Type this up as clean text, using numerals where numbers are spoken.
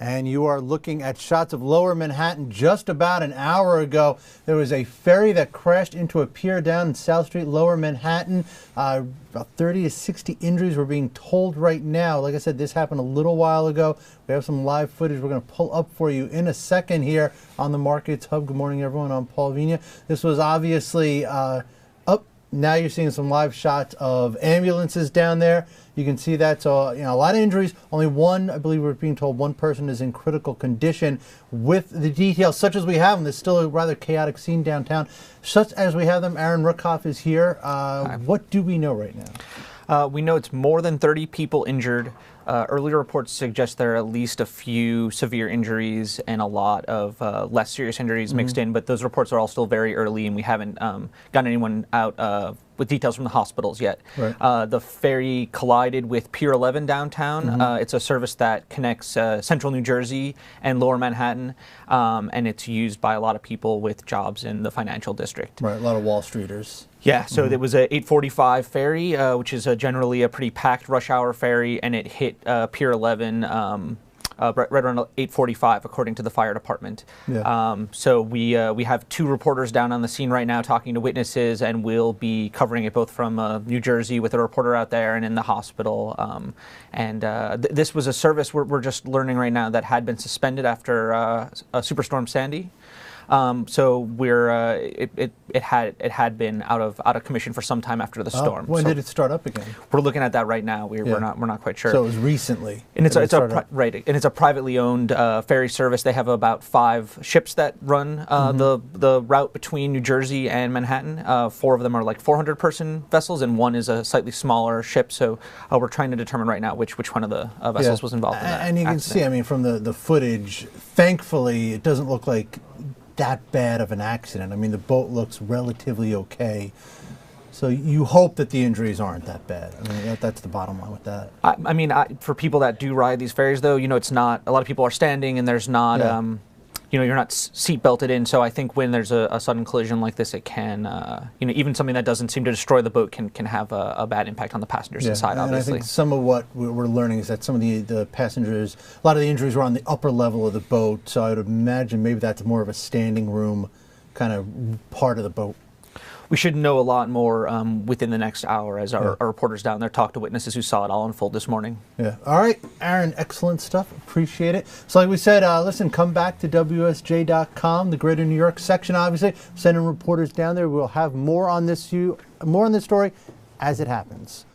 And you are looking at shots of Lower Manhattan. Just about an hour ago, there was a ferry that crashed into a pier down in South Street, Lower Manhattan. About 30 to 60 injuries we're being told right now. Like I said, this happened a little while ago. We have some live footage we're going to pull up for you in a second here on the Markets Hub. Good morning, everyone. I'm Paul Vigna. This was obviously up. Now you're seeing some live shots of ambulances down there. You can see that. So, a lot of injuries. Only one, I believe we're being told, one person is in critical condition. With the details such as we have them, there's still a rather chaotic scene downtown. Such as we have them, Aaron Ruckhoff is here. What do we know right now? We know it's more than 30 people injured. Earlier reports suggest there are at least a few severe injuries and a lot of less serious injuries mixed in, but those reports are all still very early, and we haven't gotten anyone out with details from the hospitals yet. Right. The ferry collided with Pier 11 downtown. It's a service that connects central New Jersey and Lower Manhattan, and it's used by a lot of people with jobs in the financial district. Right, a lot of Wall Streeters. Yeah, so it was a 8:45 ferry, which is generally a pretty packed rush hour ferry, and it hit Pier 11 right around 8:45, according to the fire department. Yeah. So we have two reporters down on the scene right now talking to witnesses, and we'll be covering it both from New Jersey with a reporter out there and in the hospital. This was a service we're just learning right now that had been suspended after Superstorm Sandy. So it had been out of commission for some time after the storm. When did it start up again? We're looking at that right now. We're not quite sure. So it was recently. And it's a privately owned ferry service. They have about 5 ships that run the route between New Jersey and Manhattan. 4 of them are like 400-person vessels, and 1 is a slightly smaller ship. So we're trying to determine right now which one of the vessels was involved in that. And you can see, I mean, from the footage, thankfully, it doesn't look like that bad of an accident. I mean, the boat looks relatively okay. So you hope that the injuries aren't that bad. I mean, that's the bottom line with that. I mean, for people that do ride these ferries, though, it's not, a lot of people are standing, and there's not, you're not seat belted in. So I think when there's a sudden collision like this, it can, even something that doesn't seem to destroy the boat can have a bad impact on the passengers inside, obviously. And I think some of what we're learning is that some of the passengers, a lot of the injuries were on the upper level of the boat. So I would imagine maybe that's more of a standing room kind of part of the boat. We should know a lot more within the next hour as our reporters down there talk to witnesses who saw it all unfold this morning. Yeah. All right, Aaron, excellent stuff. Appreciate it. So like we said, listen, come back to WSJ.com, the Greater New York section, obviously. Sending reporters down there. We'll have more on this story as it happens.